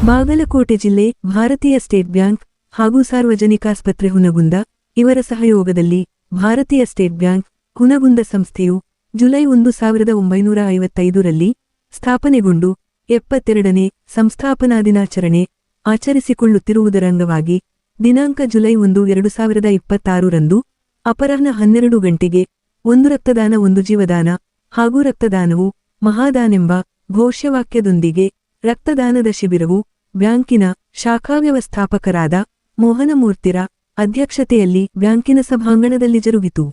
ಬಾಗಲಕೋಟೆ ಜಿಲ್ಲೆ ಭಾರತೀಯ state bank ಹಾಗೂ ಸಾರ್ವಜನಿಕಾಸ್ಪತ್ರೆ ಹುನಗುಂದ ಇವರ ಸಹಯೋಗದಲ್ಲಿ ಭಾರತೀಯ ಸ್ಟೇಟ್ ಬ್ಯಾಂಕ್ ಹುನಗುಂದ ಸಂಸ್ಥೆಯು ಜುಲೈ 1955ರಲ್ಲಿ ಸ್ಥಾಪನೆಗೊಂಡು 72ನೇ ಸಂಸ್ಥಾಪನಾ ದಿನಾಚರಣೆ ಆಚರಿಸಿಕೊಳ್ಳುತ್ತಿರುವುದರ ಅಂಗವಾಗಿ ದಿನಾಂಕ ಜುಲೈ 1, 2026ರಂದು ಅಪರಾಹ್ನ 12 ಗಂಟೆಗೆ ಒಂದು ರಕ್ತದಾನ ಒಂದು ಜೀವದಾನ ಹಾಗೂ ರಕ್ತದಾನವು ಮಹಾದಾನೆಂಬ ಘೋಷವಾಕ್ಯದೊಂದಿಗೆ ರಕ್ತದಾನದ ಶಿಬಿರವು ಬ್ಯಾಂಕಿನ ಶಾಖಾ ವ್ಯವಸ್ಥಾಪಕರಾದ ಮೋಹನಮೂರ್ತಿರ ಅಧ್ಯಕ್ಷತೆಯಲ್ಲಿ ಬ್ಯಾಂಕಿನ ಸಭಾಂಗಣದಲ್ಲಿ ಜರುಗಿತು.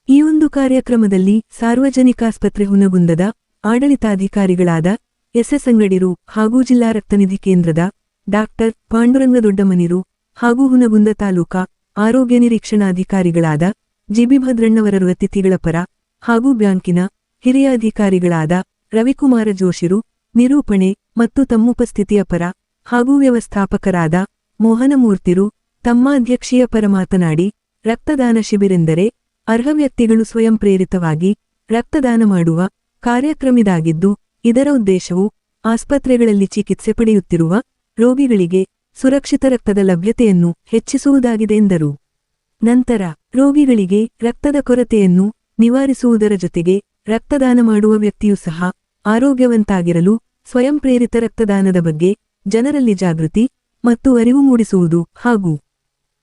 ಈ ಒಂದು ಕಾರ್ಯಕ್ರಮದಲ್ಲಿ ಸಾರ್ವಜನಿಕಾಸ್ಪತ್ರೆ ಹುನಗುಂದದ ಆಡಳಿತಾಧಿಕಾರಿಗಳಾದ ಎಸ್ ಅಂಗಡಿರು ಹಾಗೂ ಜಿಲ್ಲಾ ರಕ್ತನಿಧಿ ಕೇಂದ್ರದ ಡಾಕ್ಟರ್ ಪಾಂಡುರಂಗ ದೊಡ್ಡಮನಿರು ಹಾಗೂ ಹುನಗುಂದ ತಾಲೂಕಾ ಆರೋಗ್ಯ ನಿರೀಕ್ಷಣಾಧಿಕಾರಿಗಳಾದ ಜಿಬಿ ಭದ್ರಣ್ಣವರರು ಅತಿಥಿಗಳ ಪರ ಹಾಗೂ ಬ್ಯಾಂಕಿನ ಹಿರಿಯ ಅಧಿಕಾರಿಗಳಾದ ರವಿಕುಮಾರ ಜೋಶಿರು ನಿರೂಪಣೆ ಮತ್ತು ತಮ್ಮುಪಸ್ಥಿತಿಯ ಪರ ಹಾಗೂ ವ್ಯವಸ್ಥಾಪಕರಾದ ಮೋಹನಮೂರ್ತಿರು ತಮ್ಮ ಅಧ್ಯಕ್ಷೀಯ ಪರ ಮಾತನಾಡಿ ರಕ್ತದಾನ ಶಿಬಿರೆಂದರೆ ಅರ್ಹ ವ್ಯಕ್ತಿಗಳು ಸ್ವಯಂ ಪ್ರೇರಿತವಾಗಿ ರಕ್ತದಾನ ಮಾಡುವ ಕಾರ್ಯಕ್ರಮದಾಗಿದ್ದು ಇದರ ಉದ್ದೇಶವು ಆಸ್ಪತ್ರೆಗಳಲ್ಲಿ ಚಿಕಿತ್ಸೆ ಪಡೆಯುತ್ತಿರುವ ರೋಗಿಗಳಿಗೆ ಸುರಕ್ಷಿತ ರಕ್ತದ ಲಭ್ಯತೆಯನ್ನು ಹೆಚ್ಚಿಸುವುದಾಗಿದೆ ಎಂದರು. ನಂತರ ರೋಗಿಗಳಿಗೆ ರಕ್ತದ ಕೊರತೆಯನ್ನು ನಿವಾರಿಸುವುದರ ಜೊತೆಗೆ ರಕ್ತದಾನ ಮಾಡುವ ವ್ಯಕ್ತಿಯೂ ಸಹ ಆರೋಗ್ಯವಂತಾಗಿರಲು ಸ್ವಯಂ ಪ್ರೇರಿತ ರಕ್ತದಾನದ ಬಗ್ಗೆ ಜನರಲ್ಲಿ ಜಾಗೃತಿ ಮತ್ತು ಅರಿವು ಮೂಡಿಸುವುದು ಹಾಗೂ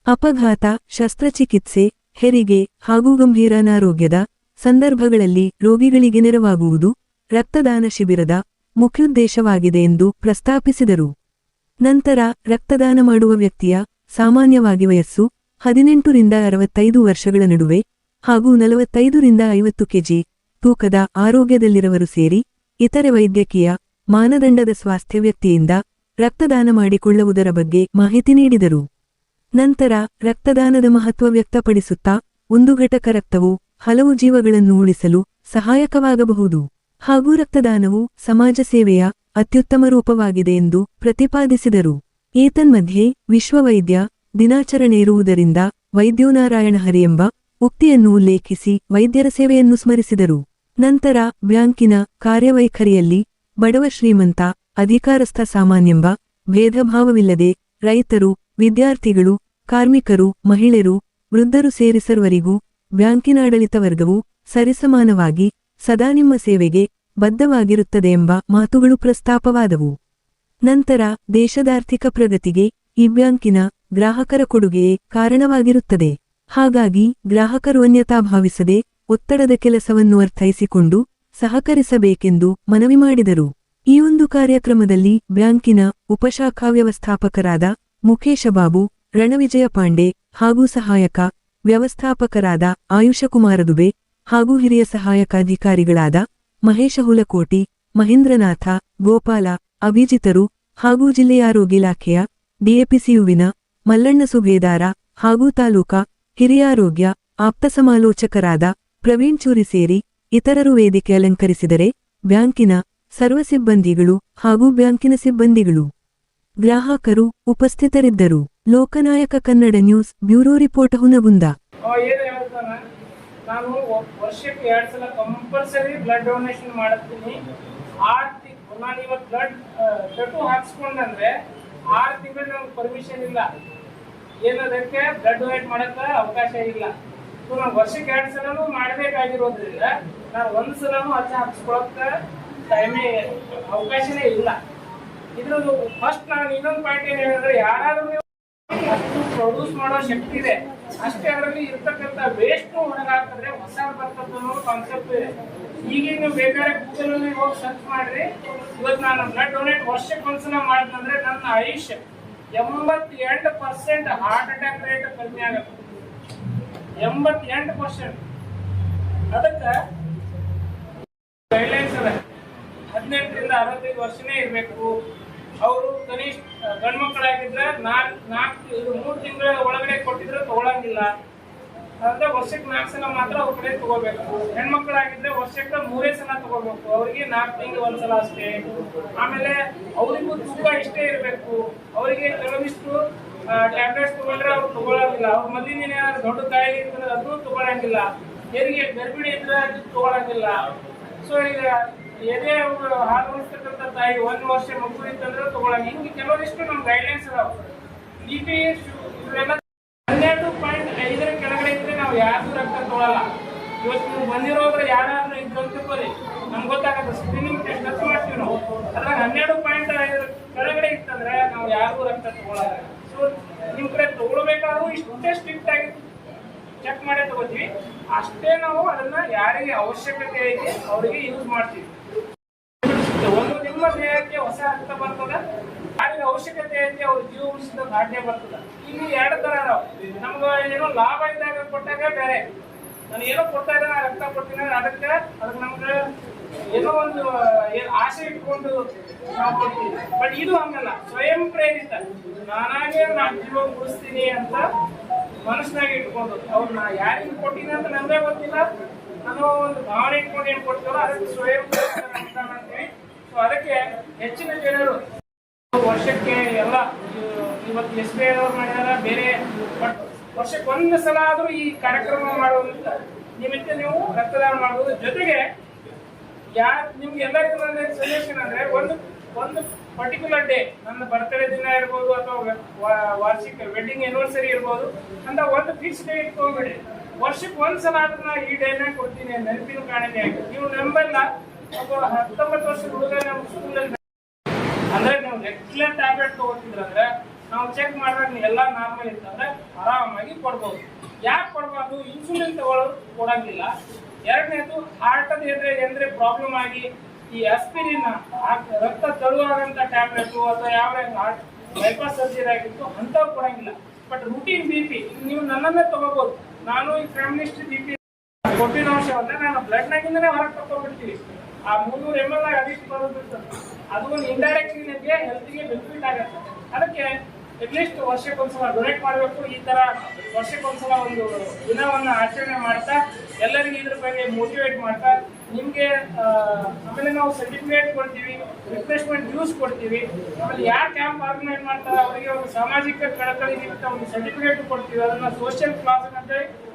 ಅಪಘಾತ, ಶಸ್ತ್ರಚಿಕಿತ್ಸೆ, ಹೆರಿಗೆ ಹಾಗೂ ಗಂಭೀರ ಅನಾರೋಗ್ಯದ ಸಂದರ್ಭಗಳಲ್ಲಿ ರೋಗಿಗಳಿಗೆ ನೆರವಾಗುವುದು ರಕ್ತದಾನ ಶಿಬಿರದ ಮುಖ್ಯೋದ್ದೇಶವಾಗಿದೆ ಎಂದು ಪ್ರಸ್ತಾಪಿಸಿದರು. ನಂತರ ರಕ್ತದಾನ ಮಾಡುವ ವ್ಯಕ್ತಿಯ ಸಾಮಾನ್ಯವಾಗಿ ವಯಸ್ಸು 18 ರಿಂದ 65 ವರ್ಷಗಳ ನಡುವೆ ಹಾಗೂ 45 ರಿಂದ 50 ಕೆಜಿ ತೂಕದ ಆರೋಗ್ಯದಲ್ಲಿರುವವರು ಸೇರಿ ಇತರೆ ವೈದ್ಯಕೀಯ ಮಾನದಂಡದ ಸ್ವಾಸ್ಥ್ಯ ವ್ಯಕ್ತಿಯಿಂದ ರಕ್ತದಾನ ಮಾಡಿಕೊಳ್ಳುವುದರ ಬಗ್ಗೆ ಮಾಹಿತಿ ನೀಡಿದರು. ನಂತರ ರಕ್ತದಾನದ ಮಹತ್ವ ವ್ಯಕ್ತಪಡಿಸುತ್ತಾ ಒಂದು ಘಟಕ ರಕ್ತವು ಹಲವು ಜೀವಗಳನ್ನು ಉಳಿಸಲು ಸಹಾಯಕವಾಗಬಹುದು ಹಾಗೂ ರಕ್ತದಾನವು ಸಮಾಜ ಸೇವೆಯ ಅತ್ಯುತ್ತಮ ರೂಪವಾಗಿದೆ ಎಂದು ಪ್ರತಿಪಾದಿಸಿದರು. ಏತನ್ಮಧ್ಯೆ ವಿಶ್ವ ವೈದ್ಯ ದಿನಾಚರಣೆ ಇರುವುದರಿಂದ ವೈದ್ಯೋನಾರಾಯಣ ಹರಿ ಎಂಬ ಉಕ್ತಿಯನ್ನು ಉಲ್ಲೇಖಿಸಿ ವೈದ್ಯರ ಸೇವೆಯನ್ನು ಸ್ಮರಿಸಿದರು. ನಂತರ ಬ್ಯಾಂಕಿನ ಕಾರ್ಯವೈಖರಿಯಲ್ಲಿ ಬಡವ ಶ್ರೀಮಂತ ಅಧಿಕಾರಸ್ಥ ಸಾಮಾನ್ಯೆಂಬ ಭೇದಭಾವವಿಲ್ಲದೆ ರೈತರು, ವಿದ್ಯಾರ್ಥಿಗಳು, ಕಾರ್ಮಿಕರು, ಮಹಿಳೆಯರು, ವೃದ್ಧರು ಸೇರಿ ಸರ್ವರಿಗೂ ಬ್ಯಾಂಕಿನ ಆಡಳಿತ ವರ್ಗವು ಸರಿಸಮಾನವಾಗಿ ಸದಾ ನಿಮ್ಮ ಸೇವೆಗೆ ಬದ್ಧವಾಗಿರುತ್ತದೆ ಎಂಬ ಮಾತುಗಳು ಪ್ರಸ್ತಾಪವಾದವು. ನಂತರ ದೇಶದಾರ್ಥಿಕ ಪ್ರಗತಿಗೆ ಈ ಬ್ಯಾಂಕಿನ ಗ್ರಾಹಕರ ಕೊಡುಗೆಯೇ ಕಾರಣವಾಗಿರುತ್ತದೆ. ಹಾಗಾಗಿ ಗ್ರಾಹಕರು ಅನ್ಯತಾ ಭಾವಿಸದೆ ಒತ್ತಡದ ಕೆಲಸವನ್ನು ಅರ್ಥೈಸಿಕೊಂಡು ಸಹಕರಿಸಬೇಕೆಂದು ಮನವಿ ಮಾಡಿದರು. ಈ ಒಂದು ಕಾರ್ಯಕ್ರಮದಲ್ಲಿ ಬ್ಯಾಂಕಿನ ಉಪಶಾಖಾ ವ್ಯವಸ್ಥಾಪಕರಾದ ಮುಖೇಶ ಬಾಬು, ರಣವಿಜಯ ಪಾಂಡೆ ಹಾಗೂ ಸಹಾಯಕ ವ್ಯವಸ್ಥಾಪಕರಾದ ಆಯುಷಕುಮಾರ ದುಬೆ ಹಾಗೂ ಹಿರಿಯ ಸಹಾಯಕ ಅಧಿಕಾರಿಗಳಾದ ಮಹೇಶ ಹುಲಕೋಟಿ, ಮಹೇಂದ್ರನಾಥ, ಗೋಪಾಲ, ಅಭಿಜಿತರು ಹಾಗೂ ಜಿಲ್ಲೆಯ ಆರೋಗ್ಯ ಇಲಾಖೆಯ ಡಿಎಪಿಸಿಯುವಿನ ಮಲ್ಲಣ್ಣ ಸುಬೇದಾರ ಹಾಗೂ ತಾಲೂಕಾ ಹಿರಿಯ ಆರೋಗ್ಯ ಆಪ್ತ ಸಮಾಲೋಚಕರಾದ ಪ್ರವೀಣ್ ಚೂರಿ ಸೇರಿ ಇತರರು ವೇದಿಕೆ ಅಲಂಕರಿಸಿದರೆ ಬ್ಯಾಂಕಿನ ಸರ್ವ ಸಿಬ್ಬಂದಿಗಳು ಹಾಗೂ ಬ್ಯಾಂಕಿನ ಸಿಬ್ಬಂದಿಗಳು, ಗ್ರಾಹಕರು ಉಪಸ್ಥಿತರಿದ್ದರು. Loknayak Kannada news bureau report Hungund. ನಾನು ವರ್ಷಕ್ಕೆ 2 ಸಲ ಕಂಪಲ್ಸರಿ ಬ್ಲಡ್ ಡೊನೇಷನ್ ಮಾಡುತ್ತೀನಿ. ನಾನು ಇವತ್ತು ಬ್ಲಡ್ ಟಟು ಹಾಕ್ಸ್ಕೊಂಡ್ರೆ 6 ತಿಂಗಳು ನಮ್ಗೆ ಪರ್ಮಿಷನ್ ಇಲ್ಲ, ಏನದಕ್ಕೆ ಬ್ಲಡ್ ಡೊನೇಟ್ ಮಾಡಕ್ಕೆ ಅವಕಾಶ ಇಲ್ಲ. ಸೊ ನಾನು ವರ್ಷಕ್ಕೆ 2 ಸಲನೂ ಮಾಡಬೇಕಾಗಿರೋದ್ರಿಂದ ನಾನು 1 ಸಲನೂ ಅರ್ಜಿ ಹಾಕ್ಸ್ಕೊಳಕ್ಕೆ ಅವಕಾಶನೇ ಇಲ್ಲ. ಇದ್ರದ್ದು ಫಸ್ಟ್ ನಾನು ಇನ್ನೊಂದು ಪಾಯಿಂಟ್ ಏನು ಹೇಳಿದ್ರೆ, ಯಾರಾದ್ರೂ ಅಷ್ಟು ಪ್ರೊಡ್ಯೂಸ್ ಮಾಡೋ ಶಕ್ತಿ ಇದೆ, ಅಷ್ಟೇ ಅದರಲ್ಲಿ ಇರ್ತಕ್ಕಂಥ ವೇಸ್ಟ್ ಹೊರಗಾಕಿದ್ರೆ ಹೊಸ ಬರ್ತದೆ ಅನ್ನೋ ಕಾನ್ಸೆಪ್ಟ್ ಇದೆ. ಈಗ ನೀವು ಬೇಕಾದ್ರೆ ಗೂಗಲ್ ಹೋಗಿ ಸರ್ಚ್ ಮಾಡ್ರಿ. ಇವತ್ತು ನಾನು ಬ್ಲಡ್ ಡೊನೇಟ್ ವರ್ಷಕ್ಕೆ ಒಂದ್ಸಲ ಮಾಡಿದ್ರೆ ನನ್ನ ಆಯುಷ್ಯ 88% ಹಾರ್ಟ್ ಅಟ್ಯಾಕ್ ರೇಟ್ ಕಡಿಮೆ ಆಗುತ್ತೆ. 88%. ಅದಕ್ಕೆ ಗೈಡ್ಲೈನ್ಸ್ ಅದ, 18 ರಿಂದ 65 ವರ್ಷನೇ ಇರಬೇಕು. ಅವರು ಕನಿಷ್ಠ ಗಂಡು ಮಕ್ಕಳಾಗಿದ್ರೆ 3 ತಿಂಗಳ ಒಳಗಡೆ ಕೊಟ್ಟಿದ್ರೆ ತಗೊಳಂಗಿಲ್ಲ. ಅಂದ್ರೆ ವರ್ಷಕ್ಕೆ 4 ಸಲ ಮಾತ್ರ ಅವ್ರ ಕಡೆ ತಗೋಬೇಕು. ಹೆಣ್ಮಕ್ಳಾಗಿದ್ರೆ ವರ್ಷಕ್ಕೆ 3 ಸಲ ತಗೋಬೇಕು, ಅವ್ರಿಗೆ 4 ತಿಂಗಳು 1 ಸಲ ಅಷ್ಟೇ. ಆಮೇಲೆ ಅವರಿಗೂ ತೂಕ ಇಷ್ಟೇ ಇರಬೇಕು. ಅವರಿಗೆ ಕೆಲವಿಷ್ಟು ಟ್ಯಾಬ್ಲೆಟ್ಸ್ ತಗೊಂಡ್ರೆ ಅವ್ರು ತಗೊಳಂಗಿಲ್ಲ. ಅವ್ರ ಮೊದಲಿನ ದೊಡ್ಡ ಕಾಯಿಲೆ ಇರ್ತದೆ ಅದನ್ನು ತಗೊಳಂಗಿಲ್ಲ. ಹೆರಿಗೆ ಗರ್ಭಿಣಿ ಇದ್ರೆ ಅದು ತಗೊಳಂಗಿಲ್ಲ. ಸೊ ಈಗ ಎದೆ ಹಾಲು ಉಣಿಸ್ತಕ್ಕಂಥ ತಾಯಿ 1 ವರ್ಷ ಮಗು ಇತ್ತಂದ್ರೆ ತಗೊಳ್ಳೋಣ. ಹಿಂಗೆ ಕೆಲವೊಂದಿಷ್ಟು ನಮ್ಮ ಗೈಡ್ಲೈನ್ಸ್ ಅದಾವೆ. BP ಇವೆಲ್ಲ 12.5 ಕೆಳಗಡೆ ಇದ್ರೆ ನಾವು ಯಾರು ರಕ್ತ ತಗೊಳ್ಳಲ್ಲ. ಇವತ್ತು ನೀವು ಬಂದಿರೋದ್ರೆ ಯಾರಾದ್ರೂ ಇದ್ರು ಅಂತ ತಿಳ್ಕೊಳ್ಳಿ, ನಮ್ಗೆ ಗೊತ್ತಾಗತ್ತೆ. ಸ್ಕ್ರೀನಿಂಗ್ ಟೆಸ್ಟ್ ಅಂತ ಮಾಡ್ತೀವಿ ನಾವು. ಅದ್ರಾಗ 12.5 ಕೆಳಗಡೆ ಇತ್ತಂದ್ರೆ ನಾವು ಯಾರಿಗೂ ರಕ್ತ ತಗೊಳ್ಳಲ್ಲ. ಸೊ ನಿಮ್ಮ ಕಡೆ ತಗೊಳ್ಬೇಕಾದ್ರೂ ಇಷ್ಟೇ ಸ್ಟ್ರಿಕ್ಟ್ ಆಗಿ ಚೆಕ್ ಮಾಡೇ ತಗೋತೀವಿ. ಅಷ್ಟೇ ನಾವು ಅದನ್ನ ಯಾರಿಗೆ ಅವಶ್ಯಕತೆ ಐತಿ ಅವರಿಗೆ ಯೂಸ್ ಮಾಡ್ತೀವಿ. ಒಂದು ನಿಮ್ಮ ದೇಹಕ್ಕೆ ಹೊಸ ರಕ್ತ ಬರ್ತದೆ, ಯಾರಿಗೆ ಅವಶ್ಯಕತೆ ಐತಿ ಅವ್ರ ಜೀವ ಉಳಿಸಿದ ದಾಢ್ಯ ಬರ್ತದೆ. ಇಲ್ಲಿ 2 ತರ ಅದಾವ. ನಮ್ಗೆ ಏನೋ ಲಾಭ ಇದ್ದಾಗ ಕೊಟ್ಟಾಗ ಬೇರೆ, ನಾನು ಏನೋ ಕೊಡ್ತಾ ಇದ್ದಾನೆ ರಕ್ತ ಕೊಡ್ತೀನಿ ಅದಕ್ಕೆ ನಮ್ಗೆ ಏನೋ ಒಂದು ಆಸೆ ಇಟ್ಕೊಂಡು ನಾವು ಕೊಡ್ತೀವಿ. ಬಟ್ ಇದು ಹಂಗಲ್ಲ, ಸ್ವಯಂ ಪ್ರೇರಿತ, ನಾನಾಗೆ ನಾನು ಜೀವ ಉಳಿಸ್ತೀನಿ ಅಂತ ಮನಸ್ಸಿನಾಗ ಇಟ್ಕೊಂಡು ಅವ್ರನ್ನ ಯಾರಿಗೆ ಕೊಟ್ಟಿನಿ ಅಂತ ನಮ್ಗೆ ಗೊತ್ತಿಲ್ಲ ಅನ್ನೋ ಒಂದು ಭಾವನೆ ಇಟ್ಕೊಂಡು ಏನ್ ಕೊಡ್ತೀವೋ ಅದಕ್ಕೆ ಸ್ವಯಂ ಪ್ರೇರಿತ ಅಂತೀವಿ. ಸೊ ಅದಕ್ಕೆ ಹೆಚ್ಚಿನ ಜನರು ವರ್ಷಕ್ಕೆ ಎಲ್ಲ ಇವತ್ತು SBI ಅವ್ರು ಮಾಡಿದಾರ ಬೇರೆ, ಬಟ್ ವರ್ಷಕ್ಕೆ 1 ಸಲ ಆದ್ರೂ ಈ ಕಾರ್ಯಕ್ರಮ ಮಾಡುವಂತ ನಿಮಿತ್ತ ನೀವು ರಕ್ತದಾನ ಮಾಡುವುದು. ಜೊತೆಗೆ ನಿಮ್ಗೆ ಎಲ್ಲರಿಗೂ ನನ್ನ ಸಜೆಷನ್ ಅಂದ್ರೆ ಒಂದು ಪರ್ಟಿಕ್ಯುಲರ್ ಡೇ, ನನ್ನ ಬರ್ತ್ಡೇ ದಿನ ಇರ್ಬೋದು ಅಥವಾ ವಾರ್ಷಿಕ ವೆಡ್ಡಿಂಗ್ ಆನಿವರ್ಸರಿ ಇರ್ಬೋದು ಅಂತ ಒಂದು ಫಿಕ್ಸ್ ಡೇ ಇಟ್ಕೊಂಡ್ಬಿಡಿ. ವರ್ಷಕ್ಕೆ 1 ಸಲ ಆದ್ರೂ ನಾ ಈ ಡೇನ ಕೊಡ್ತೀನಿ ನೆನಪಿನ ಕಾಣಿಕೆ ಆಗಿ. ನೀವು ನಂಬಲ್ಲ, ಒಬ್ಬ 19 ವರ್ಷದ ಹುಡುಗ ನಮ್ಮ ಸ್ಕೂಲಲ್ಲಿ ಅಂದ್ರೆ ನೀವು ರೆಗ್ಯುಲರ್ ಟ್ಯಾಬ್ಲೆಟ್ ತಗೋತಿದ್ರಂದ್ರೆ ನಾವು ಚೆಕ್ ಮಾಡಿದಾಗ ಎಲ್ಲ ನಾರ್ಮಲ್ ಇತ್ತಂದ್ರೆ ಆರಾಮಾಗಿ ಕೊಡ್ಬೋದು. ಯಾಕೆ ಕೊಡಬಾರ್ದು? ಇನ್ಸುಲಿನ್ ತಗೊಳ್ಳೋರು ಕೊಡಂಗಿಲ್ಲ. ಎರಡನೇದು ಹಾರ್ಟ್ ಅಂದ್ರೆ ಪ್ರಾಬ್ಲಮ್ ಆಗಿ ಈ ಆಸ್ಪಿರಿನ್ ರಕ್ತ ತಳುವಾಗಂತ ಟ್ಯಾಬ್ಲೆಟ್ ಅಥವಾ ಯಾವ ಹಾರ್ಟ್ ಬೈಪಾಸ್ ಸರ್ಜರಿ ಆಗಿತ್ತು ಅಂತವ್ ಕೊಡಂಗಿಲ್ಲ. ಬಟ್ ರೂಟೀನ್ BP ನೀವು ನನ್ನನ್ನೇ ತಗೋಬಹುದು. ನಾನು ಈ ಫ್ಯಾಮಿಲಿ ಹಿಸ್ಟ್ರಿ BP ಕೊಟ್ಟಿನ ಅಂಶವನ್ನ ನಾನು ಬ್ಲಡ್ ನಾಗಿಂದನೇ ಹೊರಗೆ ತಗೊಂಡ್ಬಿಡ್ತೀವಿ. ಆ 300 ml ಅದಿಷ್ಟು ಬರೋದಿರ್ತದೆ. ಅದು ಒಂದು ಇಂಡೈರೆಕ್ಟ್ಲಿ ನಿಮಗೆ ಹೆಲ್ತ್ಗೆ ಬೆನಿಫಿಟ್ ಆಗುತ್ತೆ. ಅದಕ್ಕೆ ಅಟ್ಲೀಸ್ಟ್ ವರ್ಷಕ್ಕೊಂದ್ಸಲ ಡೊನೇಟ್ ಮಾಡಬೇಕು. ಈ ತರ ವರ್ಷಕ್ಕೊಂದ್ಸಲ ಒಂದು ದಿನವನ್ನು ಆಚರಣೆ ಮಾಡ್ತಾ ಎಲ್ಲರಿಗೂ ಇದ್ರ ಬಗ್ಗೆ ಮೋಟಿವೇಟ್ ಮಾಡ್ತಾ ನಿಮ್ಗೆ ಆಮೇಲೆ ನಾವು ಸರ್ಟಿಫಿಕೇಟ್ ಕೊಡ್ತೀವಿ, ರಿಫ್ರೆಶ್ಮೆಂಟ್ ಜ್ಯೂಸ್ ಕೊಡ್ತೀವಿ. ಆಮೇಲೆ ಯಾರು ಕ್ಯಾಂಪ್ ಆರ್ಗನೈಸ್ ಮಾಡ್ತಾರೆ ಅವರಿಗೆ ಒಂದು ಸಾಮಾಜಿಕ ಕಳಕಳಿ ನಿಮಿತ್ತ ಒಂದು ಸರ್ಟಿಫಿಕೇಟ್ ಕೊಡ್ತೀವಿ. ಅದನ್ನ ಸೋಷಿಯಲ್ ಕ್ಲಾಸ್ ಅಂತ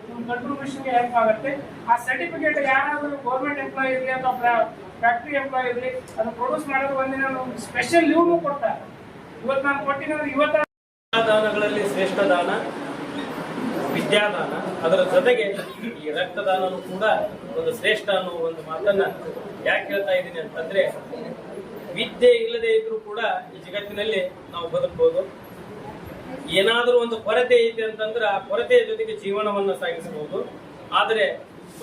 ನಿಮ್ಮ ಕಂಟ್ರಿಬ್ಯೂಷನ್ಗೆ ಹೆಲ್ಪ್ ಆಗುತ್ತೆ. ಆ ಸರ್ಟಿಫಿಕೇಟ್ ಯಾರಾದರೂ ಗೌರ್ಮೆಂಟ್ ಎಂಪ್ಲಾಯ್ ಇರಲಿ ಅಥವಾ ಫ್ಯಾಕ್ಟ್ರಿ ಎಂಪ್ಲಾಯ್ ಇರಲಿ ಅದನ್ನ ಪ್ರೊಡ್ಯೂಸ್ ಮಾಡೋದು ಒಂದಿನ ಸ್ಪೆಷಲ್ ಲೀವ್ನು ಕೊಡ್ತಾರೆ. ಇವತ್ತು ನಾನು ಕೊಟ್ಟಿರೋದು ಇವತ್ತು ದಾನಗಳಲ್ಲಿ ಶ್ರೇಷ್ಠ ದಾನ ವಿದ್ಯಾದಾನ, ಅದರ ಜೊತೆಗೆ ಈ ರಕ್ತದಾನನು ಕೂಡ ಒಂದು ಶ್ರೇಷ್ಠ ಅನ್ನೋ ಒಂದು ಮಾತನ್ನ ಯಾಕೆ ಹೇಳ್ತಾ ಇದ್ದೀನಿ ಅಂತಂದ್ರೆ, ವಿದ್ಯೆ ಇಲ್ಲದೆ ಇದ್ರೂ ಕೂಡ ಈ ಜಗತ್ತಿನಲ್ಲಿ ನಾವು ಬದುಕಬಹುದು. ಏನಾದರೂ ಒಂದು ಕೊರತೆ ಐತೆ ಅಂತಂದ್ರೆ ಆ ಕೊರತೆಯ ಜೊತೆಗೆ ಜೀವನವನ್ನು ಸಾಗಿಸಬಹುದು. ಆದರೆ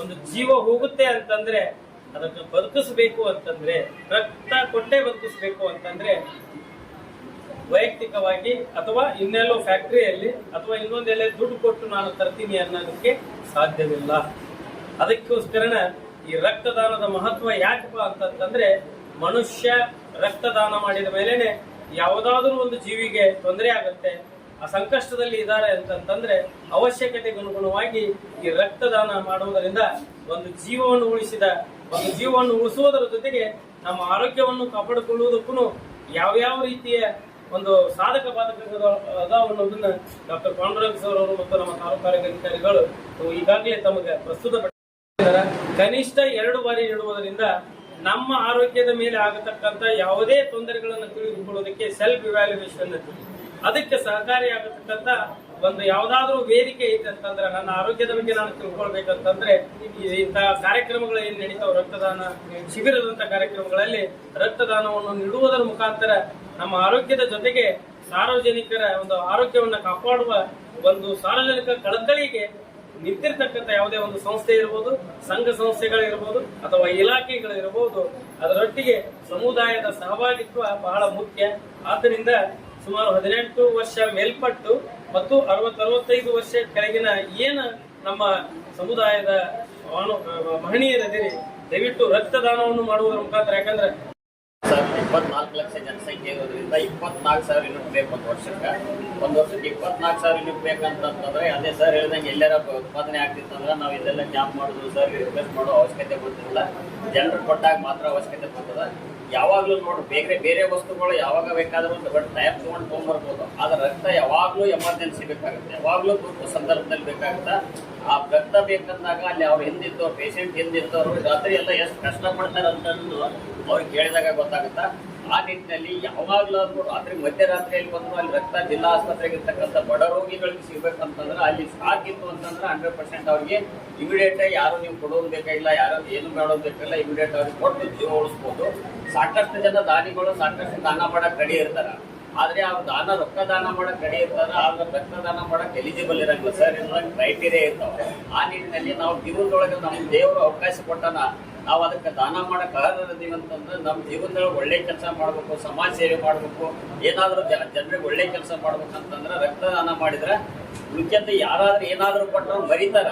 ಒಂದು ಜೀವ ಹೋಗುತ್ತೆ ಅಂತಂದ್ರೆ ಅದನ್ನು ಬದುಕಿಸಬೇಕು ಅಂತಂದ್ರೆ, ರಕ್ತ ಕೊಟ್ಟೆ ಬದುಕಿಸ್ಬೇಕು ಅಂತಂದ್ರೆ ವೈಯಕ್ತಿಕವಾಗಿ ಅಥವಾ ಇನ್ನೆಲ್ಲೋ ಫ್ಯಾಕ್ಟರಿಯಲ್ಲಿ ಅಥವಾ ಇನ್ನೊಂದೆಲ್ಲ ದುಡ್ಡು ಕೊಟ್ಟು ನಾನು ತರ್ತೀನಿ ಅನ್ನೋದಕ್ಕೆ ಸಾಧ್ಯವಿಲ್ಲ. ಅದಕ್ಕೋಸ್ಕರನ ಈ ರಕ್ತದಾನದ ಮಹತ್ವ ಯಾಕಪ್ಪ ಅಂತಂದ್ರೆ, ಮನುಷ್ಯ ರಕ್ತದಾನ ಮಾಡಿದ ಮೇಲೆನೆ ಯಾವುದಾದ್ರೂ ಒಂದು ಜೀವಿಗೆ ತೊಂದರೆ ಆಗುತ್ತೆ, ಆ ಸಂಕಷ್ಟದಲ್ಲಿ ಇದ್ದಾರೆ ಅಂತಂದ್ರೆ ಅವಶ್ಯಕತೆಗೆ ಅನುಗುಣವಾಗಿ ಈ ರಕ್ತದಾನ ಮಾಡುವುದರಿಂದ ಒಂದು ಜೀವವನ್ನು ಉಳಿಸುವುದರ ಜೊತೆಗೆ ನಮ್ಮ ಆರೋಗ್ಯವನ್ನು ಕಾಪಾಡಿಕೊಳ್ಳುವುದಕ್ಕೂ ಯಾವ್ಯಾವ ರೀತಿಯ ಒಂದು ಸಾಧಕ ಬಾಧಕಗಳು ಅದಾವ ಅನ್ನೋದನ್ನ ಡಾಕ್ಟರ್ ಪಾಂಡುರಂಗ ಸರ್ ಅವರು ಮತ್ತು ನಮ್ಮ ತಾಲೂಕು ಆರೋಗ್ಯ ಅಧಿಕಾರಿಗಳು ಈಗಾಗಲೇ ತಮಗೆ ಪ್ರಸ್ತುತಪಡಿಸಿದ್ದಾರೆ. ಕನಿಷ್ಠ 2 ಬಾರಿ ನೀಡುವುದರಿಂದ ನಮ್ಮ ಆರೋಗ್ಯದ ಮೇಲೆ ಆಗತಕ್ಕಂತ ಯಾವುದೇ ತೊಂದರೆಗಳನ್ನು ತಿಳಿದುಕೊಳ್ಳೋದಕ್ಕೆ ಸೆಲ್ಫ್ ಇವ್ಯಾಲ್ಯೂಯೇಷನ್ ಅದಕ್ಕೆ ಸಹಕಾರಿಯಾಗತಕ್ಕಂತ ಒಂದು ಯಾವ್ದಾದ್ರೂ ವೇದಿಕೆ ಐತೆ ಅಂತಂದ್ರೆ, ನನ್ನ ಆರೋಗ್ಯದ ಬಗ್ಗೆ ನಾನು ತಿಳ್ಕೊಳ್ಬೇಕಂತಂದ್ರೆ ಇಂತಹ ಕಾರ್ಯಕ್ರಮಗಳು ಏನ್ ನಡೀತಾವ, ರಕ್ತದಾನ ಶಿಬಿರದಂತ ಕಾರ್ಯಕ್ರಮಗಳಲ್ಲಿ ರಕ್ತದಾನವನ್ನು ನೀಡುವುದರ ಮುಖಾಂತರ ನಮ್ಮ ಆರೋಗ್ಯದ ಜೊತೆಗೆ ಸಾರ್ವಜನಿಕರ ಒಂದು ಆರೋಗ್ಯವನ್ನ ಕಾಪಾಡುವ ಒಂದು ಸಾರ್ವಜನಿಕ ಕಳಕಳಿಗೆ ನಿಂತಿರ್ತಕ್ಕಂಥ ಯಾವುದೇ ಒಂದು ಸಂಸ್ಥೆ ಇರಬಹುದು, ಸಂಘ ಸಂಸ್ಥೆಗಳಿರ್ಬೋದು ಅಥವಾ ಇಲಾಖೆಗಳಿರಬಹುದು, ಅದರೊಟ್ಟಿಗೆ ಸಮುದಾಯದ ಸಹಭಾಗಿತ್ವ ಬಹಳ ಮುಖ್ಯ. ಆದ್ದರಿಂದ ಸುಮಾರು 18 ವರ್ಷ ಮೇಲ್ಪಟ್ಟು ಮತ್ತು 60-65 ವರ್ಷ ಕೆಳಗಿನ ಏನು ನಮ್ಮ ಸಮುದಾಯದ ಮಹನೀಯರಿದ್ದೀರಿ, ದಯವಿಟ್ಟು ರಕ್ತದಾನವನ್ನು ಮಾಡುವುದರ ಮುಖಾಂತರ, ಯಾಕಂದ್ರೆ 24 ಲಕ್ಷ ಜನಸಂಖ್ಯೆ ಇರೋದ್ರಿಂದ 24,000 ಯೂನಿಟ್ ಬೇಕು ಒಂದು ವರ್ಷಕ್ಕೆ 24,000 ಯೂನಿಟ್ ಬೇಕಂತಂದ್ರೆ, ಅದೇ ಸರ್ ಹೇಳಿದಂಗೆ ಎಲ್ಲಾರ ಉತ್ಪಾದನೆ ಆಗ್ತಿತ್ತಂದ್ರೆ ನಾವು ಇದೆಲ್ಲ ಕ್ಯಾಂಪ್ ಮಾಡೋದು ಸರ್ ರಿಕ್ವೆಸ್ಟ್ ಮಾಡೋ ಅವಶ್ಯಕತೆ ಬರ್ತಿರಲಿಲ್ಲ. ಜನರು ಕೊಟ್ಟಾಗ ಮಾತ್ರ ಅವಶ್ಯಕತೆ ಬರ್ತದೆ. ಯಾವಾಗ್ಲೂ ನೋಡಿ ಬೇರೆ ವಸ್ತುಗಳು ಯಾವಾಗ ಬೇಕಾದ್ರೂ ಟೈಮ್ ತಗೊಂಡು ತೊಗೊಂಡ್ಬರ್ಬೋದು. ಆದ್ರೆ ರಕ್ತ ಯಾವಾಗ್ಲೂ ಎಮರ್ಜೆನ್ಸಿ ಬೇಕಾಗುತ್ತೆ, ಯಾವಾಗ್ಲೂ ತುರ್ತು ಸಂದರ್ಭದಲ್ಲಿ ಬೇಕಾಗುತ್ತೆ. ಆ ರಕ್ತ ಬೇಕಂದಾಗ ಅಲ್ಲಿ ಅವ್ರು ಹಿಂದಿದ್ದವ್ರು, ಪೇಷಂಟ್ ಹಿಂದಿದ್ದವರು ರಾತ್ರಿ ಎಲ್ಲ ಎಷ್ಟು ಕಷ್ಟಪಡ್ತಾರೆ ಅಂತ ಅವ್ರಿಗೆ ಕೇಳಿದಾಗ ಗೊತ್ತಾಗುತ್ತಾ. ಆ ನಿಟ್ಟಿನಲ್ಲಿ ಯಾವಾಗ್ಲಾದ್ರೂ ರಾತ್ರಿ ಮಧ್ಯರಾತ್ರಿಯಲ್ಲಿ ಬಂದ್ರು ಅಲ್ಲಿ ರಕ್ತ ಜಿಲ್ಲಾ ಆಸ್ಪತ್ರೆಗೆ ಇರ್ತಕ್ಕಂಥ ಬಡ ರೋಗಿಗಳಿಗೆ ಸಿಗ್ಬೇಕಂತಂದ್ರೆ ಅಲ್ಲಿ ಸಾಕಿತ್ತು ಅಂತಂದ್ರೆ 100% ಅವ್ರಿಗೆ ಇಮಿಡಿಯೇಟ್ ಯಾರು ನೀವು ಕೊಡೋದು ಬೇಕಾಗಿಲ್ಲ, ಯಾರು ಏನು ಮಾಡೋದು ಬೇಕಾಗಿಲ್ಲ, ಇಮಿಡಿಯೇಟ್ ಅವ್ರಿಗೆ ಕೊಟ್ಟು ಜೀವ ಉಳಿಸ್ಬೋದು. ಸಾಕಷ್ಟು ಜನ ದಾನಿಗಳು ಸಾಕಷ್ಟು ದಾನ ಮಾಡಕ್ ರೆಡಿ ಇರ್ತಾರ. ಆದ್ರೆ ಅವ್ರು ರೊಕ್ಕ ದಾನ ಮಾಡಕ್ ರೆಡಿ ಇರ್ತಾರ, ಆದ್ರೆ ರಕ್ತ ದಾನ ಮಾಡಕ್ ಎಲಿಜಿಬಲ್ ಇರಂಗಿಲ್ಲ ಸರ್, ಎಲ್ಲ ಕ್ರೈಟೀರಿಯಾ ಇರ್ತಾವ. ಆ ನಿಟ್ಟಿನಲ್ಲಿ ನಾವು ಜೀವನದೊಳಗೆ ನಮ್ಮ ದೇವರು ಅವಕಾಶ ಕೊಟ್ಟಾನ, ನಾವು ಅದಕ್ಕೆ ದಾನ ಮಾಡಕ್ ಅರ್ಹರಿದ್ದೀವಿ ಅಂತಂದ್ರೆ ನಮ್ಮ ಜೀವನದೊಳಗೆ ಒಳ್ಳೆ ಕೆಲಸ ಮಾಡ್ಬೇಕು, ಸಮಾಜ ಸೇವೆ ಮಾಡ್ಬೇಕು, ಏನಾದ್ರೂ ಜನರಿಗೆ ಒಳ್ಳೆ ಕೆಲಸ ಮಾಡ್ಬೇಕಂತಂದ್ರೆ ರಕ್ತದಾನ ಮಾಡಿದ್ರೆ ಉಳಿಕೆಂತ ಯಾರಾದ್ರೂ ಏನಾದ್ರೂ ಕೊಟ್ಟರು ಮರಿತಾರ.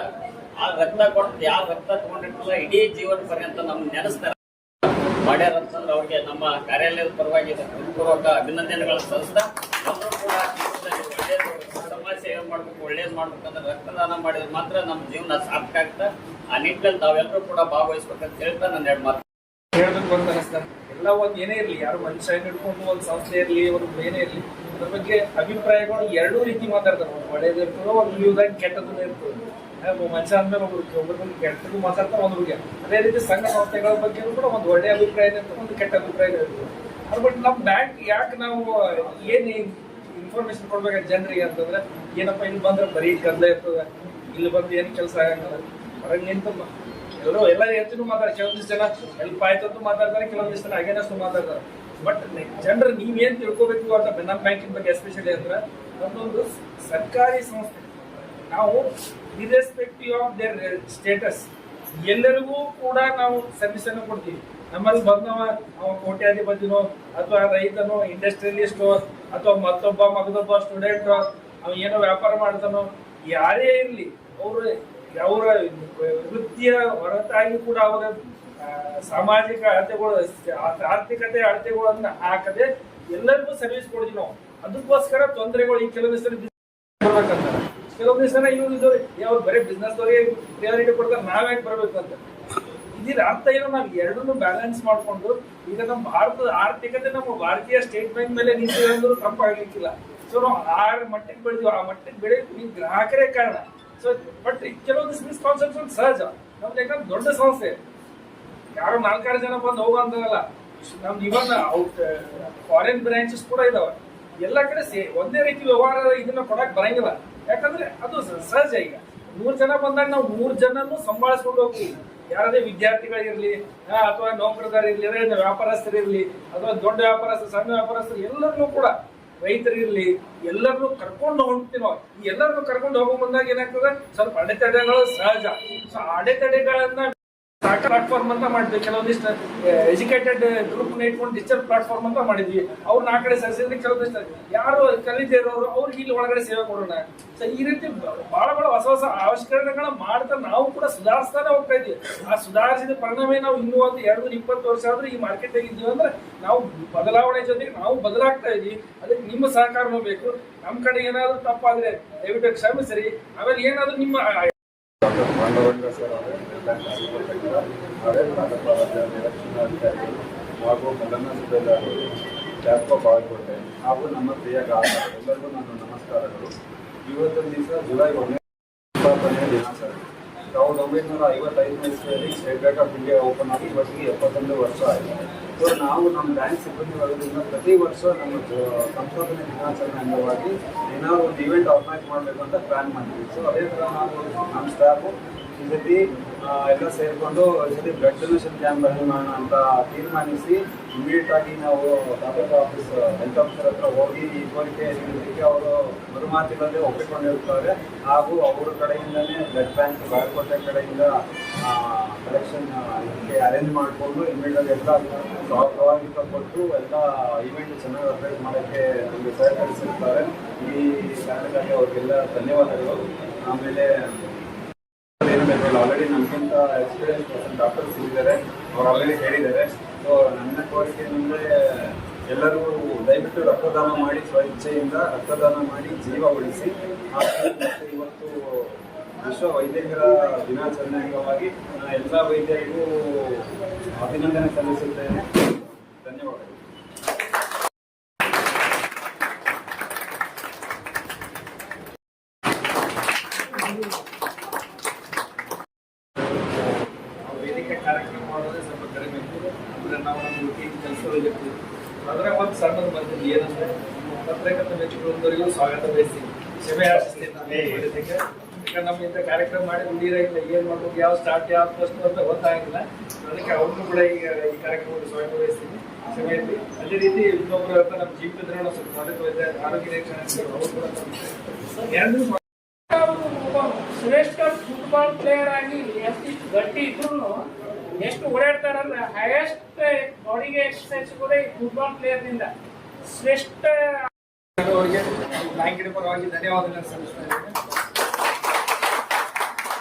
ಆ ರಕ್ತ ಕೊಟ್ಟು ಯಾರು ರಕ್ತ ತಗೊಂಡಿರ್ತಾರ ಇಡೀ ಜೀವನ ಪರ್ಯಂತ ನಮ್ಗೆ ನೆನೆಸ್ತಾರ ಮಾಡ್ಯಾರಂತಂದ್ರೆ ಅವ್ರಿಗೆ ನಮ್ಮ ಕಾರ್ಯಾಲಯದ ಪರವಾಗಿ ಹೃತ್ಪೂರ್ವಕ ಅಭಿನಂದನೆಗಳ ಸಲ್ಲಿಸ್ತಾ, ನಮ್ಮನ್ನು ಕೂಡ ಒಳ್ಳೇದು ಸಮಾಜ ಸೇವೆ ಮಾಡ್ಬೇಕು, ಒಳ್ಳೇದು ಮಾಡ್ಬೇಕಂದ್ರೆ ರಕ್ತದಾನ ಮಾಡಿದ್ರೆ ಮಾತ್ರ ನಮ್ಮ ಜೀವನ ಸಾರ್ಥಕ ಆಗ್ತಾ. ಆ ನಿಟ್ಟಿನಲ್ಲಿ ತಾವೆಲ್ಲರೂ ಕೂಡ ಭಾಗವಹಿಸ್ಬೇಕಂತ ಹೇಳ್ತಾ ನನ್ನ 2 ಮಾತು ಹೇಳ್ಬೇಕು ಅಂತ ಅನಿಸ್ತಾರೆ. ಎಲ್ಲ ಒಂದು ಏನೇ ಇರಲಿ, ಯಾರು ಮನುಷ್ಯ ಹಿಡ್ಕೊಂಡು ಒಂದು ಸಂಸ್ಥೆ ಇರಲಿ, ಒಂದು ಏನೇ ಇರಲಿ, ಅದ್ರ ಬಗ್ಗೆ ಅಭಿಪ್ರಾಯಗಳು ಎರಡೂ ರೀತಿ ಮಾತಾಡ್ತಾರೆ. ಒಂದು ಒಳ್ಳೇದು ಇರ್ತದೋ, ಒಂದು ವಿವಿಧಾಗಿ ಕೆಟ್ಟದ್ದು ಇರ್ತದೆ. ಮನುಷ್ಯ ಅಂದ್ಮೇಲೆ ಒಬ್ಬರ ಬಗ್ಗೆ ಕೆಟ್ಟದ್ದು ಮಾತಾಡ್ತಾರೆ, ಒಂದು ಬಗ್ಗೆ ಅದೇ ರೀತಿ ಸಂಘ ಸಂಸ್ಥೆಗಳ ಬಗ್ಗೆ ಕೂಡ ಒಂದು ಒಳ್ಳೆ ಅಭಿಪ್ರಾಯ ಇರ್ತದೆ, ಒಂದು ಕೆಟ್ಟ ಅಭಿಪ್ರಾಯ ಇರ್ತದೆ. ಅದ್ರ ಬಟ್ ನಮ್ಮ ಬ್ಯಾಂಕ್ ಯಾಕೆ ನಾವು ಏನು ಇನ್ಫಾರ್ಮೇಶನ್ ಕೊಡ್ಬೇಕು ಜನರಿಗೆ ಅಂತಂದ್ರೆ, ಏನಪ್ಪ ಇಲ್ಲಿ ಬಂದ್ರೆ ಬರೀ ಗದ್ದಲ ಇರ್ತದೆ, ಇಲ್ಲಿ ಬಂದು ಏನು ಕೆಲಸ ಆಗಂಗಿಲ್ಲ, ಹೊರಗೆ ನಿಂತು ಎಲ್ಲರೂ ಎಲ್ಲ ಹೆಚ್ಚು ಮಾತಾಡ್ತಾರೆ. ಕೆಲವೊಂದಿಷ್ಟು ಜನ ಹೆಲ್ಪ್ ಆಯ್ತು ಅಂತ ಮಾತಾಡ್ತಾರೆ, ಕೆಲವೊಂದಿಷ್ಟು ಜನ ಅಗೇನಷ್ಟು ಮಾತಾಡ್ತಾರೆ. ಬಟ್ ಜನರು ನೀವೇನ್ ತಿಳ್ಕೊಬೇಕು ಅಂತ ನಮ್ಮ ಬ್ಯಾಂಕಿನ ಬಗ್ಗೆ ಎಸ್ಪೆಷಲಿ ಅಂದ್ರೆ, ನಮ್ಮದೊಂದು ಸರ್ಕಾರಿ ಸಂಸ್ಥೆ, ನಾವು ಇರ್ರೆಸ್ಪೆಕ್ಟಿವ್ ಆಫ್ ದೇರ್ ಸ್ಟೇಟಸ್ ಎಲ್ಲರಿಗೂ ಕೂಡ ನಾವು ಸರ್ವಿಸ್ ಅನ್ನು ಕೊಡ್ತೀವಿ. ನಮ್ಮಲ್ಲಿ ಬಂದವ ಅವ ಕೋಟ್ಯಾಧಿಪತಿನೋ ಅಥವಾ ರೈತನೋ ಇಂಡಸ್ಟ್ರಿಯಲಿಸ್ಟೋ ಅಥವಾ ಮತ್ತೊಬ್ಬ ಮಗದೊಬ್ಬ ಸ್ಟೂಡೆಂಟ್ ಅವ ಏನೋ ವ್ಯಾಪಾರ ಮಾಡ್ತಾನೋ, ಯಾರೇ ಇರಲಿ, ಅವರ ವೃತ್ತಿಯ ಹೊರತಾಗಿ ಕೂಡ ಅವರ ಸಾಮಾಜಿಕ ಅಳತೆಗಳು, ಆರ್ಥಿಕತೆ ಅಳತೆಗಳನ್ನ ಹಾಕದೆ ಎಲ್ಲರಿಗೂ ಸರ್ವಿಸ್ ಕೊಡ್ತೀವಿ ನಾವು. ಅದಕ್ಕೋಸ್ಕರ ತೊಂದರೆಗಳು ಈ ಕೆಲವೊಂದಿಷ್ಟು ಬರ್ಬೇಕಂತಾರೆ, ಕೆಲವೊಂದಿಷ್ಟು ಜನ ಇವ್ರು ಯಾವ ಬರೀ ಬಿಸ್ನೆಸ್ ದವರಿಗೆ ಪ್ರಿಯಾರಿಟಿ ಕೊಡ್ತಾರೆ, ನಾವ್ಯಾಕೆ ಬರ್ಬೇಕಂತ. ಇದ್ರ ಅರ್ಥ ಏನೋ, ನಾವು ಎರಡನ್ನೂ ಬ್ಯಾಲೆನ್ಸ್ ಮಾಡ್ಕೊಂಡು, ಈಗ ನಮ್ಮ ಭಾರತದ ಆರ್ಥಿಕತೆ ನಮ್ಮ ಭಾರತೀಯ ಸ್ಟೇಟ್ ಬ್ಯಾಂಕ್ ಮೇಲೆ ನಿಂತಿದೆ ಅಂದ್ರೂ ತಪ್ಪಾಗ್ಲಿಕ್ಕಿಲ್ಲ. ಸೊ ನಾವು ಆ ಮಟ್ಟಿಗೆ ಬೆಳೆದಿವಿ, ಆ ಮಟ್ಟಿಗೆ ಬೆಳೆಯೋದು ಈ ಗ್ರಾಹಕರೇ ಕಾರಣ. ಸೊ ಬಟ್ ಕೆಲವೊಂದಿಷ್ಟು ಮಿಸ್ಕಾನ್ಸೆಪ್ಷನ್ ಸಹಜ. ನಮ್ದು ಯಾಕಂದ್ರೆ ದೊಡ್ಡ ಸಂಸ್ಥೆ, ಯಾರು 4-6 ಜನ ಬಂದು ಹೋಗಂತಾರಲ್ಲ, ನಮ್ದು ಇವನ್ ಫಾರಿನ್ ಬ್ರಾಂಚಸ್ ಕೂಡ ಇದಾವೆ. ಎಲ್ಲ ಕಡೆ ಒಂದೇ ರೀತಿ ವ್ಯವಹಾರ ಇದನ್ನ ಕೊಡಕ್ ಬರಂಗಿಲ್ಲ, ಯಾಕಂದ್ರೆ ಅದು ಸಹಜ. ಈಗ 100 ಜನ ಬಂದಾಗ ನಾವು 100 ಜನನ್ನು ಸಂಭಾಳಿಸ್ಕೊಂಡು ಹೋಗ್ತೀವಿ. ಯಾರದೇ ವಿದ್ಯಾರ್ಥಿಗಳಿರ್ಲಿ ಅಥವಾ ನೌಕರದಾರಿರ್ಲಿ, ವ್ಯಾಪಾರಸ್ಥರಿರ್ಲಿ ಅಥವಾ ದೊಡ್ಡ ವ್ಯಾಪಾರಸ್ಥರು, ಸಣ್ಣ ವ್ಯಾಪಾರಸ್ಥರು, ಎಲ್ಲರನ್ನೂ ಕೂಡ, ರೈತರಿರ್ಲಿ, ಎಲ್ಲರನ್ನೂ ಕರ್ಕೊಂಡು ಹೋಗ್ತೀವಿ ನಾವು. ಈ ಎಲ್ಲರನ್ನೂ ಕರ್ಕೊಂಡು ಹೋಗೋ ಮುಂದಾಗ ಏನಾಗ್ತದೆ, ಸ್ವಲ್ಪ ಅಡೆತಡೆಗಳು ಸಹಜ. ಸೊ ಅಡೆತಡೆಗಳನ್ನ ಪ್ಲಾಟ್ಫಾರ್ಮ್ ಅಂತ ಮಾಡಿದ್ವಿ. ಕೆಲವೊಂದಿಷ್ಟು ಎಜುಕೇಟೆಡ್ ಗ್ರೂಪ್ ಇಟ್ಕೊಂಡು ಡಿಜಿಟಲ್ ಪ್ಲಾಟ್ಫಾರ್ಮ್ ಅಂತ ಮಾಡಿದ್ವಿ. ಅವ್ರನ್ನ ಆ ಕಡೆ ಸರಿಸಿದ್ರೆ ಕೆಲವೊಂದಿಷ್ಟು ಯಾರು ಕಲಿದೇ ಇರೋರು ಅವ್ರಿಗೆ ಇಲ್ಲಿ ಒಳಗಡೆ ಸೇವೆ ಕೊಡೋಣ. ಸೊ ಈ ರೀತಿ ಬಹಳ ಹೊಸ ಆವಿಷ್ಕರಣಗಳನ್ನ ಮಾಡ್ತಾ ನಾವು ಕೂಡ ಸುಧಾರಿಸ್ತಾನೆ ಹೋಗ್ತಾ ಇದ್ವಿ. ಆ ಸುಧಾರಿಸಿದ ಪರಿಣಾಮ ನಾವು ಇನ್ನೂ ಒಂದು 20-20 ವರ್ಷ ಆದ್ರೂ ಈ ಮಾರ್ಕೆಟ್ ಆಗಿದ್ದೀವಿ ಅಂದ್ರೆ ನಾವು ಬದಲಾವಣೆ ಜೊತೆಗೆ ನಾವು ಬದಲಾಗ್ತಾ ಇದ್ವಿ. ಅದಕ್ಕೆ ನಿಮ್ಮ ಸಹಕಾರನೂ ಬೇಕು. ನಮ್ಮ ಕಡೆ ಏನಾದ್ರು ತಪ್ಪಾದ್ರೆ ದಯವಿಟ್ಟು ಕ್ಷಮಿಸಿರಿ. ಆಮೇಲೆ ಏನಾದ್ರು ನಿಮ್ಮ ಪಾಂಡವಂಗ ಸರ್ ಅವರೇ ರಕ್ಷಣಾಧಿಕಾರಿ ಹಾಗೂ ಮಲ್ಲಣ್ಣ ಸುಬೇದಾರರು, ಜಾಸ್ಕೋ ಬಾಳ್ಕೋಟೆ ಹಾಗೂ ನಮ್ಮ ಪ್ರಿಯ ಗ್ರಾಹಕರು ಎಲ್ಲರಿಗೂ ನನ್ನ ನಮಸ್ಕಾರಗಳು. ಇವತ್ತಿನ ದಿವಸ ಜುಲೈ 1ನೇ ಸ್ಥಾಪನೆಯ ದಿನ ಸರ್. 1955ನೇ ಇಸ್ವಿಯಲ್ಲಿ State Bank of India open ಆಗಿ ಇವತ್ತಿಗೆ 71 ವರ್ಷ ಆಗಿದೆ. ಸೊ ನಾವು ನಮ್ಮ ಬ್ಯಾಂಕ್ ಸಿಬ್ಬಂದಿ ವರ್ಗದಿಂದ ಪ್ರತಿ ವರ್ಷ ನಮ್ಮ ಸಂಶೋಧನೆ ದಿನಾಚರಣೆ ಅಂಗವಾಗಿ ಏನಾದ್ರು ಒಂದು ಇವೆಂಟ್ ಆರ್ಗನೈಸ್ ಮಾಡಬೇಕು ಅಂತ ಪ್ಲ್ಯಾನ್ ಮಾಡಿದ್ವಿ. ಸೊ ಅದೇ ಥರ ನಾವು ನಮ್ಮ ಸ್ಟಾಫು ಈ ಸತಿ ಎಲ್ಲ ಸೇರಿಕೊಂಡು ಈ ಸತಿ ಬ್ಲಡ್ ಡೊನೇಷನ್ ಕ್ಯಾಂಪ್ ಮಾಡೋಣ ಅಂತ ತೀರ್ಮಾನಿಸಿ ಇಮಿಡಿಯೇಟ್ ಆಗಿ ನಾವು ತಾಲೂಕು ಆಫೀಸ್ ಹೆಲ್ತ್ ಆಫೀಸರ್ ಹತ್ರ ಹೋಗಿ ಈ ಕೋರಿಕೆ ನೀಡಲಿಕ್ಕೆ ಅವರು ಮರುಮಾತಿಲ್ಲದೆ ಒಪ್ಪಿಕೊಂಡಿರ್ತಾರೆ. ಹಾಗೂ ಅವ್ರ ಕಡೆಯಿಂದನೇ ಬ್ಲಡ್ ಬ್ಯಾಂಕ್ ಬಾಗಲಕೋಟೆ ಕಡೆಯಿಂದ ಕಲೆಕ್ಷನ್ ಇದಕ್ಕೆ ಅರೇಂಜ್ ಮಾಡಿಕೊಂಡು ಇಮಿಡಿಯೇಟ್ ಎಲ್ಲ ಸಹಭಾಗಿತ್ವ ಕೊಟ್ಟು ಎಲ್ಲ ಇವೆಂಟ್ ಚೆನ್ನಾಗಿ ಆರ್ಗನೈಸ್ ಮಾಡೋಕ್ಕೆ ನಮಗೆ ಸಹಕರಿಸಿರ್ತಾರೆ. ಈ ಕಾರಣಕ್ಕಾಗಿ ಅವ್ರಿಗೆಲ್ಲ ಧನ್ಯವಾದಗಳು. ಆಮೇಲೆ ಆಲ್ರೆಡಿ ನಮಗಿಂತ ಎಕ್ಸ್ಪೀರಿಯನ್ಸ್ ಪರ್ಸನ್ ಡಾಕ್ಟರ್ಸ್ ಇದ್ದಾರೆ, ಅವ್ರು ಆಲ್ರೆಡಿ ಹೇಳಿದ್ದಾರೆ. ಸೊ ನನ್ನ ಕೋರಿಕೆ ಏನಂದರೆ ಎಲ್ಲರೂ ದಯವಿಟ್ಟು ರಕ್ತದಾನ ಮಾಡಿ, ಸ್ವಇಚ್ಛೆಯಿಂದ ರಕ್ತದಾನ ಮಾಡಿ ಜೀವ ಉಳಿಸಿ. ಮತ್ತು ಇವತ್ತು ವಿಶ್ವ ವೈದ್ಯಕರ ದಿನಾಚರಣೆ ಅಂಗವಾಗಿ ಎಲ್ಲ ವೈದ್ಯರಿಗೂ ಅಭಿನಂದನೆ ಸಲ್ಲಿಸುತ್ತೇನೆ. ಧನ್ಯವಾದಗಳು. ವೇದಿಕೆ ಕಾರ್ಯಕ್ರಮ ಮಾಡೋದೇ ಸ್ವಲ್ಪ ಕಡಿಮೆ ಅಂದರೆ ನಾವು ನಮ್ಮ ವೃತ್ತಿ ಕೆಲಸದಲ್ಲಿ ಅದ್ರಾಗ ಒಂದು ಸಣ್ಣದು ಬಂದಿದ್ದು ಏನಂದ್ರೆ ಪತ್ರಕರ್ತ ಮಿತ್ರರೊಂದರಿಗೂ ಸ್ವಾಗತ ಬಯಸ್ತೀನಿ. ಕ್ಷಮೆ ಯಾಚಿಸ್ತೀನಿ ನಾನು ಹೇಳಿದ್ದಕ್ಕೆ. ಯಾಕಂದ್ರೆ ನಮ್ಮ ಇಂಥ ಕಾರ್ಯಕ್ರಮ ಮಾಡಿ ಉಳಿಯಿರಂಗಿಲ್ಲ, ಏನು ಮಾಡ್ಬೇಕು, ಯಾವ ಸ್ಟಾರ್ಟ್ ಯಾವ ಫಸ್ಟ್ ಅಂತ ಗೊತ್ತಾಗಿಲ್ಲ. ಅದಕ್ಕೆ ಅವ್ರನ್ನೂ ಕೂಡ ಈಗ ಈ ಕಾರ್ಯಕ್ರಮಕ್ಕೆ ಸ್ವಾಗತ ಬಯಸ್ತೀನಿ. ಕ್ಷಮೆ ಇರಲಿ. ಅದೇ ರೀತಿ ಇನ್ನೊಬ್ಬರು ಅಂತ ನಮ್ಮ ಜೀವಿತದ್ರೂ ಸ್ವಲ್ಪ ಮಹತ್ವ ಆರೋಗ್ಯ ರಕ್ಷಣೆ ಅವರು ಕೂಡ ಎರಡು ಅವರು ಒಬ್ಬ ಶ್ರೇಷ್ಠ ಫುಟ್ಬಾಲ್ ಪ್ಲೇಯರ್ ಆಗಿ ಎಷ್ಟು ಗಟ್ಟಿ ಇದ್ರು ಎಷ್ಟು ಓಡಾಡ್ತಾರಂದ್ರೆ ಹೈಯೆಸ್ಟ್ ಬಾಡಿಗೆ ಎಕ್ಸರ್ಸೈಸ್ ಕೂಡ ಈ ಫುಟ್ಬಾಲ್ ಪ್ಲೇಯರ್ನಿಂದ ಶ್ರೇಷ್ಠ ಅವರಿಗೆ ಬ್ಯಾಂಕಿನ ಪರವಾಗಿ ಧನ್ಯವಾದಗಳನ್ನು ಸಲ್ಲಿಸ್ತಾ ಇದ್ದೇನೆ.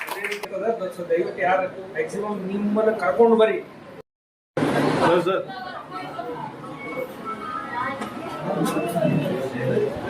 ಅದೇ ರೀತಿ ಇರ್ತದೆ, ಸೊ ದಯವಿಟ್ಟು ಯಾರು ಮ್ಯಾಕ್ಸಿಮಮ್ ನಿಮ್ಮನ್ನು ಕರ್ಕೊಂಡು ಬರ್ರಿ. ಸರ್